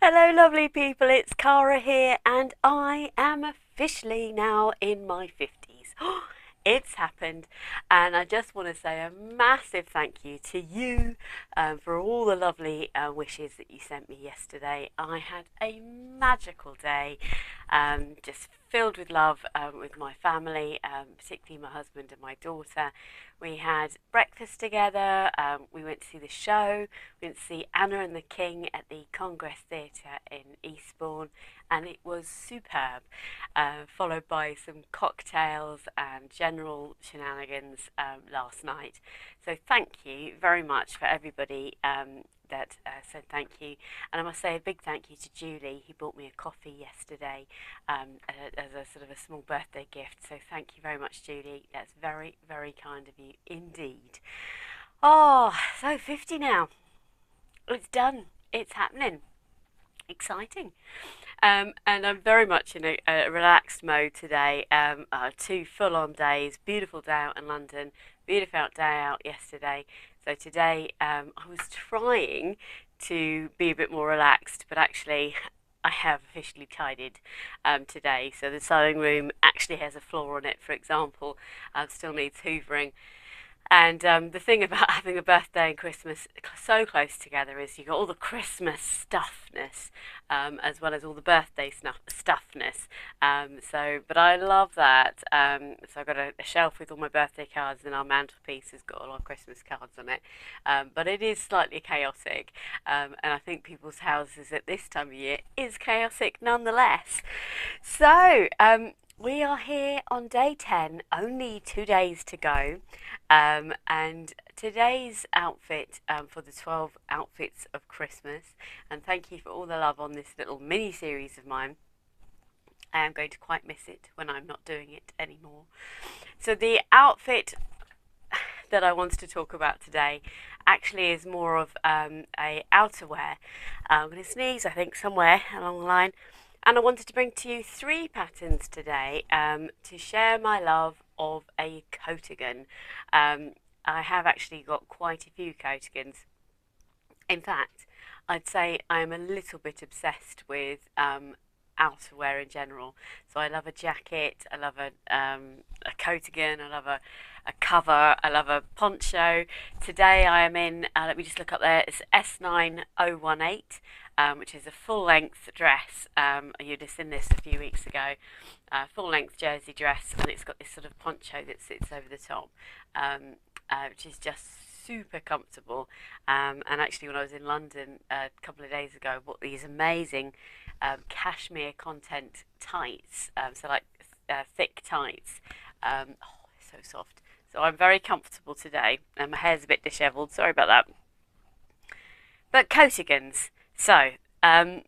Hello, lovely people. It's Cara here, and I am officially now in my 50s. It's happened, and I just want to say a massive thank you to you for all the lovely wishes that you sent me yesterday. I had a magical day, just filled with love with my family, particularly my husband and my daughter. We had breakfast together, we went to see the show, we went to see Anna and the King at the Congress Theatre in Eastbourne, and it was superb, followed by some cocktails and general shenanigans last night. So thank you very much for everybody that said thank you, and I must say a big thank you to Julie, who bought me a coffee yesterday as a sort of a small birthday gift. So thank you very much, Julie. That's very, very kind of you indeed. Oh, so 50 now. It's done. It's happening. Exciting. And I'm very much in a relaxed mode today. 2 full-on days. Beautiful day out in London. Beautiful day out yesterday. So today I was trying to be a bit more relaxed, but actually I have officially tidied today. So the sewing room actually has a floor on it, for example. Still needs hoovering. And the thing about having a birthday and Christmas so close together is you've got all the Christmas stuffness as well as all the birthday stuffness. But I love that. So I've got a shelf with all my birthday cards, and our mantelpiece has got all our Christmas cards on it. But it is slightly chaotic, and I think people's houses at this time of year is chaotic nonetheless. So we are here on day 10, only 2 days to go, and today's outfit for the 12 outfits of Christmas, and thank you for all the love on this little mini series of mine. I am going to quite miss it when I'm not doing it anymore. So the outfit that I wanted to talk about today actually is more of a outerwear. I'm going to sneeze, I think, somewhere along the line. And I wanted to bring to you 3 patterns today to share my love of a Coatigan. I have actually got quite a few Coatigans. In fact, I'd say I'm a little bit obsessed with outerwear in general. So I love a jacket, I love a Coatigan, I love a cover, I love a poncho. Today I am in, let me just look up there, it's S9018. Which is a full-length dress. You'd have seen this a few weeks ago. Full-length jersey dress, and it's got this sort of poncho that sits over the top, which is just super comfortable. And actually, when I was in London a couple of days ago, I bought these amazing cashmere content tights, so like thick tights. So soft. So I'm very comfortable today, and my hair's a bit dishevelled. Sorry about that. But Coatigans. So I've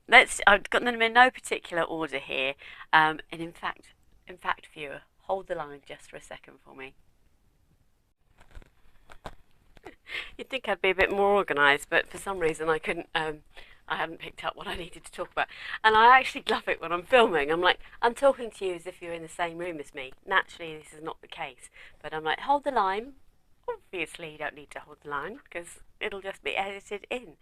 got them in no particular order here, and in fact, viewer, hold the line just for a second for me. You'd think I'd be a bit more organised, but for some reason I couldn't. I hadn't picked up what I needed to talk about, and I actually love it when I'm filming. I'm like, I'm talking to you as if you're in the same room as me. Naturally, this is not the case, but I'm like, hold the line. Obviously, you don't need to hold the line because it'll just be edited in.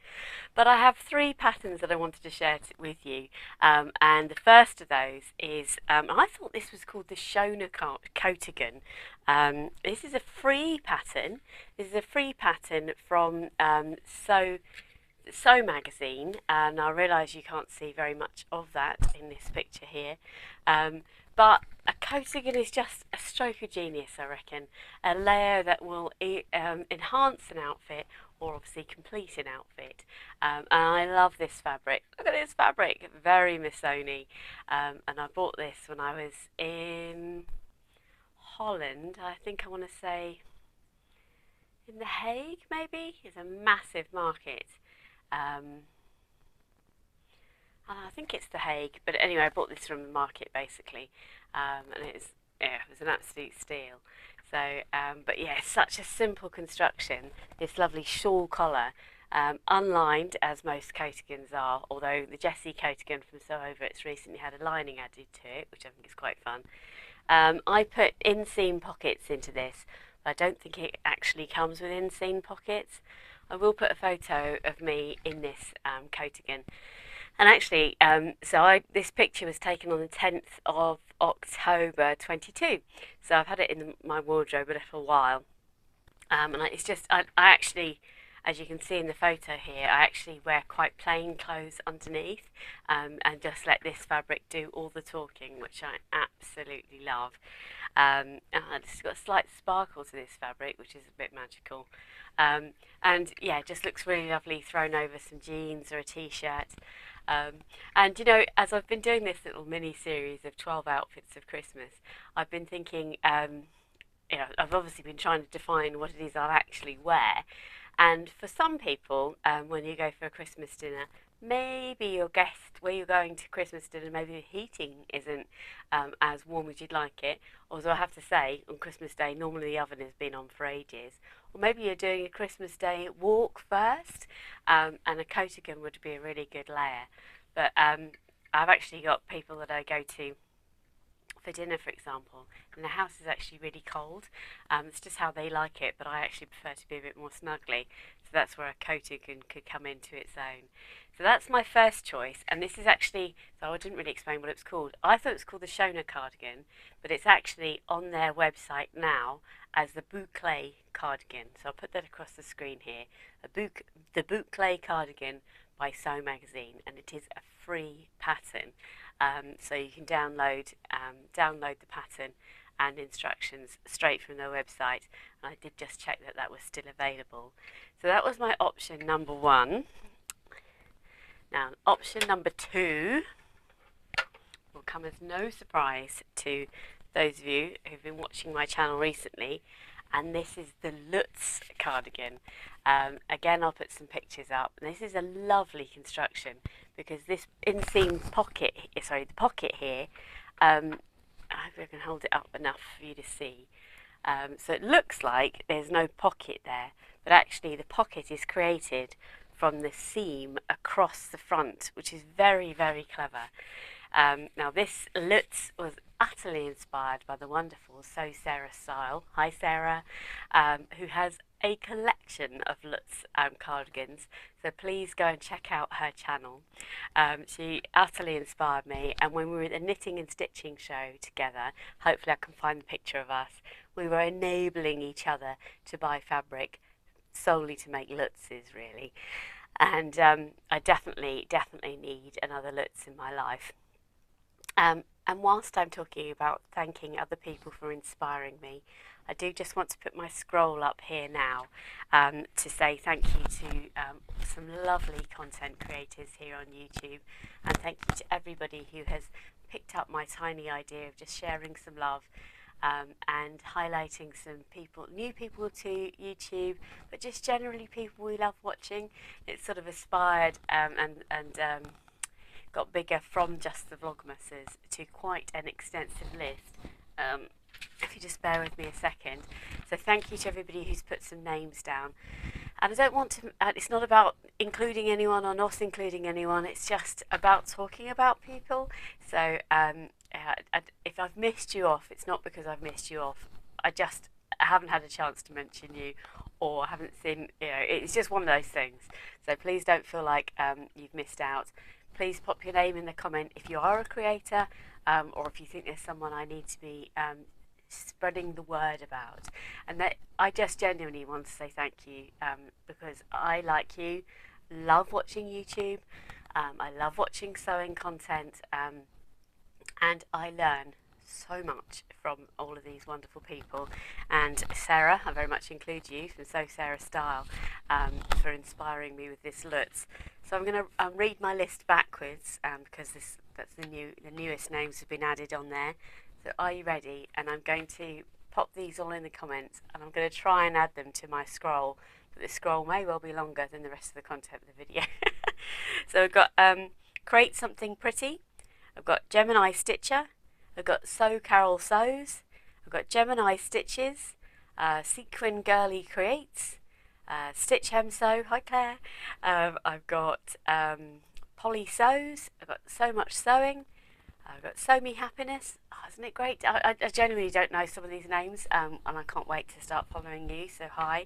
But I have 3 patterns that I wanted to share with you, and the first of those is I thought this was called the Shona Coatigan. This is a free pattern. This is a free pattern from Sew magazine, and I realise you can't see very much of that in this picture here. But a Coatigan is just a stroke of genius, I reckon. A layer that will enhance an outfit or obviously complete an outfit. And I love this fabric. Look at this fabric, very Missoni. And I bought this when I was in Holland. I think I want to say in The Hague, maybe. It's a massive market. I think it's The Hague, but anyway, I bought this from the market basically, and it was an absolute steal. So, but yeah, such a simple construction. This lovely shawl collar, unlined as most Coatigans are. Although the Jessie Coatigan from Sew Over It's recently had a lining added to it, which I think is quite fun. I put inseam pockets into this, but I don't think it actually comes with inseam pockets. I will put a photo of me in this Coatigan. And actually, this picture was taken on the 10th of October 22. So I've had it in my wardrobe a little while. It's just, I actually, as you can see in the photo here, I actually wear quite plain clothes underneath, and just let this fabric do all the talking, which I absolutely love. And it's got a slight sparkle to this fabric, which is a bit magical. And yeah, it just looks really lovely thrown over some jeans or a t-shirt. And you know, as I've been doing this little mini series of 12 outfits of Christmas, I've been thinking, you know, I've obviously been trying to define what it is I'll actually wear. And for some people, when you go for a Christmas dinner, maybe your guest, where you're going to Christmas dinner, maybe the heating isn't as warm as you'd like it. Although I have to say, on Christmas Day, normally the oven has been on for ages. Or maybe you're doing a Christmas Day walk first, and a Coatigan would be a really good layer. But I've actually got people that I go to for dinner, for example, and the house is actually really cold. It's just how they like it, but I actually prefer to be a bit more snuggly. So that's where a Coatigan could come into its own. So that's my first choice, and this is actually, so I didn't really explain what it was called. I thought it was called the Unart Cardigan, but it's actually on their website now as the Bouclé Cardigan. So I'll put that across the screen here. The Bouclé Cardigan by Sew Magazine, and it is a free pattern. So you can download the pattern and instructions straight from their website. And I did just check that that was still available. So that was my option number one. Now, option number two will come as no surprise to those of you who've been watching my channel recently, and this is the Luts Cardigan. Again, I'll put some pictures up. And this is a lovely construction because this inseam pocket, sorry, the pocket here, I hope I can hold it up enough for you to see. So it looks like there's no pocket there, but actually the pocket is created from the seam across the front, which is very, very clever. Now this Luts was utterly inspired by the wonderful Sew Sarah style. Hi Sarah, who has a collection of Luts cardigans, so please go and check out her channel. She utterly inspired me, and when we were at the knitting and stitching show together, hopefully I can find the picture of us, we were enabling each other to buy fabric solely to make Lutses, really. And I definitely need another Luts in my life. And whilst I'm talking about thanking other people for inspiring me, I do just want to put my scroll up here now to say thank you to some lovely content creators here on YouTube, and thank you to everybody who has picked up my tiny idea of just sharing some love and highlighting some people, new people to YouTube, but just generally people we love watching. It's sort of aspired and got bigger from just the Vlogmases to quite an extensive list. If you just bear with me a second. So thank you to everybody who's put some names down. And I don't want to, it's not about including anyone or not including anyone, it's just about talking about people. So if I've missed you off, it's not because I've missed you off. I haven't had a chance to mention you, or haven't seen, you know, it's just one of those things. So please don't feel like you've missed out. Please pop your name in the comment if you are a creator, or if you think there's someone I need to be spreading the word about. And that I just genuinely want to say thank you, because I, like you, love watching YouTube. I love watching sewing content, and I learn so much from all of these wonderful people. And Sarah, I very much include you from Sew Sarah Style, for inspiring me with this Luts. So I'm going to read my list backwards, because that's the newest names have been added on there. So are you ready? And I'm going to pop these all in the comments, and I'm going to try and add them to my scroll, but the scroll may well be longer than the rest of the content of the video. So I've got Create Something Pretty, I've got Gemini Stitcher, I've got Sew Carol Sews, I've got Gemini Stitches, Sequin Girly Creates, Stitch Hem Sew, hi Claire, I've got Polly Sews, I've got So Much Sewing, I've got Sew Me Happiness. Oh, isn't it great? I genuinely don't know some of these names, and I can't wait to start following you, so hi.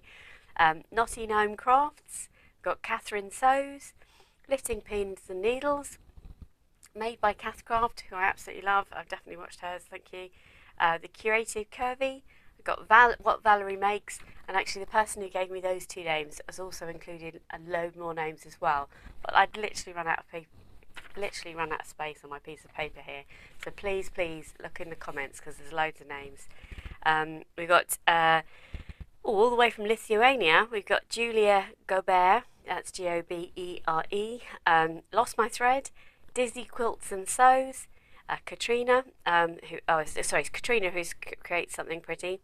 Knotty Gnome Crafts, I've got Catherine Sews, Lifting Pins and Needles, made by Cathcraft, who I absolutely love. I've definitely watched hers, thank you. The Curated Curvy. I've got What Valerie Makes, and actually the person who gave me those two names has also included a load more names as well. But I'd literally run out of space on my piece of paper here. So please look in the comments because there's loads of names. We've got all the way from Lithuania. We've got Julia Gobert. That's Gobere. Lost My Thread. Dizzy Quilts and Sews. Katrina, Katrina, who creates something pretty.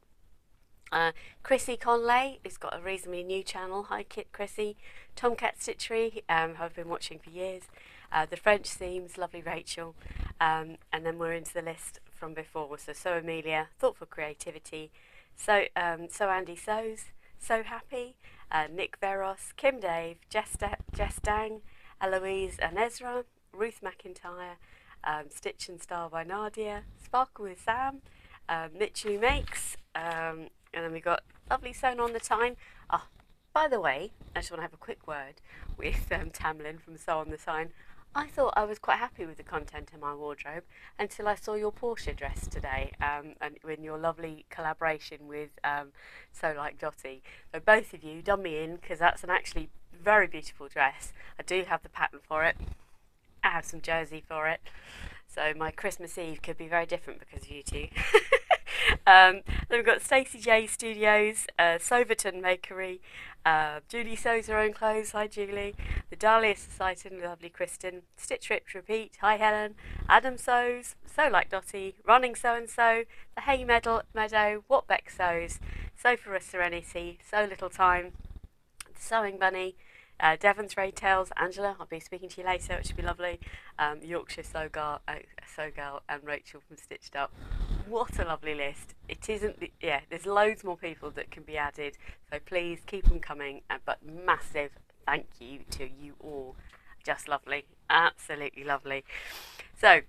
Chrissy Conley, who's got a reasonably new channel. Hi, Chrissy. Tomcat Stitchery, who I've been watching for years. The French Themes, lovely Rachel. And then we're into the list from before. So Amelia, Thoughtful Creativity. Andie Sews, So Happy. Nick Verros, Kim Dave, Jess Dang, Eloise and Ezra. Ruth McIntyre. Stitch and Style by Nadia. Sparkle with Sam. Mitchu Makes. And then we got lovely Sewn on the Time. Oh, by the way, I just want to have a quick word with Tamlin from Sew on the Time. I thought I was quite happy with the content in my wardrobe until I saw your Portia dress today, and in your lovely collaboration with Sew Like Dotty. So both of you done me in, because that's an actually very beautiful dress. I do have the pattern for it. I have some jersey for it. So my Christmas Eve could be very different because of you two. Then we've got Stacey J Studios, Soverton Makery, Julie Sews Her Own Clothes, hi Julie, the Dahlia Society and the lovely Kristen, Stitch Rip Repeat, hi Helen, Adam Sews, Sew Like Dotty, Running Sew and Sew, the Haymeadow, What Beck Sews, Sew for a Serenity, Sew Little Time, the Sewing Bunny, Devon Threadtales, Angela, I'll be speaking to you later, which would be lovely. Yorkshire sewgirl, and Rachel from Stitched Up. What a lovely list. It isn't, there's loads more people that can be added, so please keep them coming. But massive thank you to you all. Just lovely, absolutely lovely. So,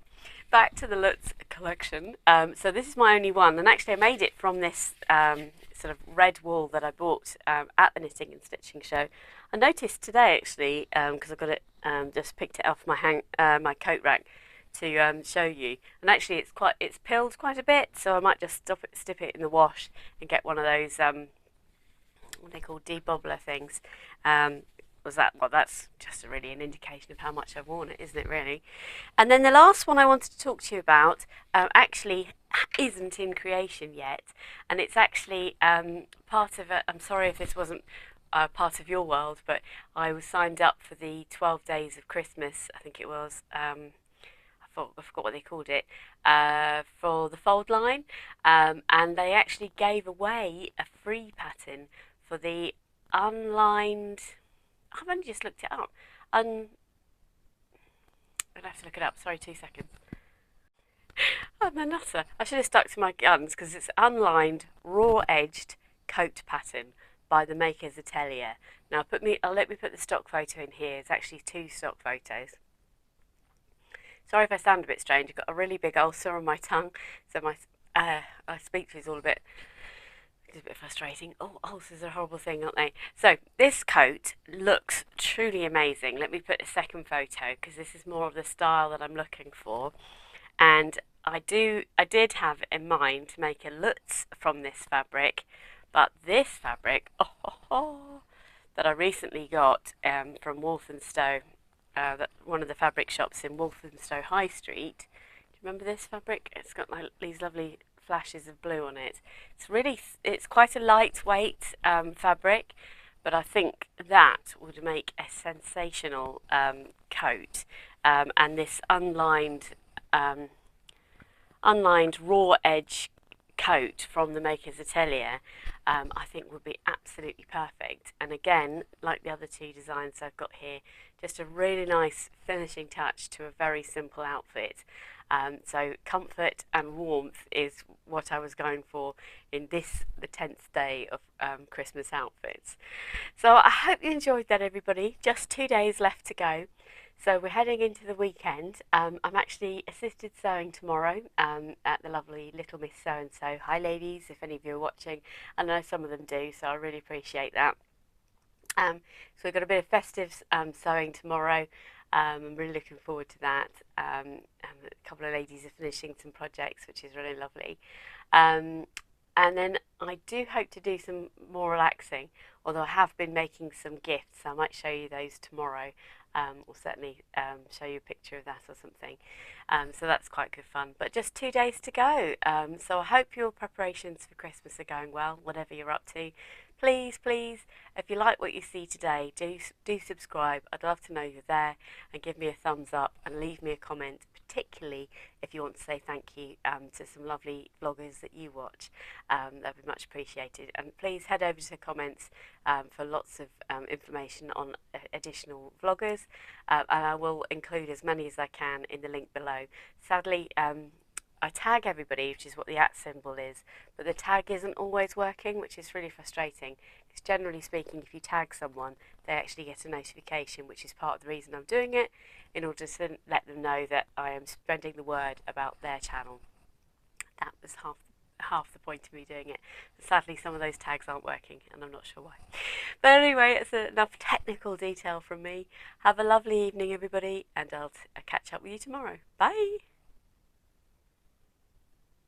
back to the Luts collection. So this is my only one, and actually I made it from this sort of red wool that I bought at the Knitting and Stitching Show. I noticed today actually, because I got it, just picked it off my my coat rack to show you, and actually it's pilled quite a bit, so I might just stick it in the wash and get one of those what they call debobbler things. That's just really an indication of how much I've worn it, isn't it really? And then the last one I wanted to talk to you about actually isn't in creation yet, and it's actually part of I'm sorry if this wasn't part of your world, but I was signed up for the 12 days of Christmas, I think it was, I forgot what they called it, for the fold line, and they actually gave away a free pattern for the Unlined. I've only just looked it up. I'd have to look it up. Sorry, 2 seconds. I'm a nutter. I should have stuck to my guns, because it's Unlined raw-edged coat pattern by the Makers Atelier. Now, let me put the stock photo in here. It's actually 2 stock photos. Sorry if I sound a bit strange. I've got a really big ulcer on my tongue, so my speech is all a bit frustrating. Oh, ulcers are a horrible thing, aren't they? So this coat looks truly amazing. Let me put a second photo, because this is more of the style that I'm looking for. And I did have in mind to make a Lutz from this fabric, but this fabric that I recently got from Walthamstow, one of the fabric shops in Walthamstow High Street. Do you remember this fabric? It's got like these lovely flashes of blue on it. It's quite a lightweight fabric, but I think that would make a sensational coat. And this unlined raw edge coat from the Makers Atelier, I think would be absolutely perfect. And again, like the other 2 designs I've got here, just a really nice finishing touch to a very simple outfit. So comfort and warmth is what I was going for in the 10th day of Christmas outfits. So I hope you enjoyed that, everybody. Just 2 days left to go. So we're heading into the weekend. I'm actually assisted sewing tomorrow at the lovely Little Miss So and So. Hi ladies, if any of you are watching. I know some of them do, so I really appreciate that. So we've got a bit of festive sewing tomorrow. I'm really looking forward to that. And a couple of ladies are finishing some projects, which is really lovely. Um, and then I do hope to do some more relaxing, although I have been making some gifts. I might show you those tomorrow, or certainly show you a picture of that or something. So that's quite good fun. But just 2 days to go. So I hope your preparations for Christmas are going well, whatever you're up to. Please, please, if you like what you see today, do subscribe. I'd love to know you're there, and give me a thumbs up and leave me a comment, particularly if you want to say thank you to some lovely vloggers that you watch. That'd be much appreciated. And please head over to the comments for lots of information on additional vloggers, and I will include as many as I can in the link below. Sadly, I tag everybody, which is what the @ symbol is, but the tag isn't always working, which is really frustrating, because generally speaking, if you tag someone, they actually get a notification, which is part of the reason I'm doing it, in order to let them know that I am spreading the word about their channel. That was half the point of me doing it. But sadly, some of those tags aren't working, and I'm not sure why. But anyway, it's enough technical detail from me. Have a lovely evening, everybody, and I'll catch up with you tomorrow. Bye!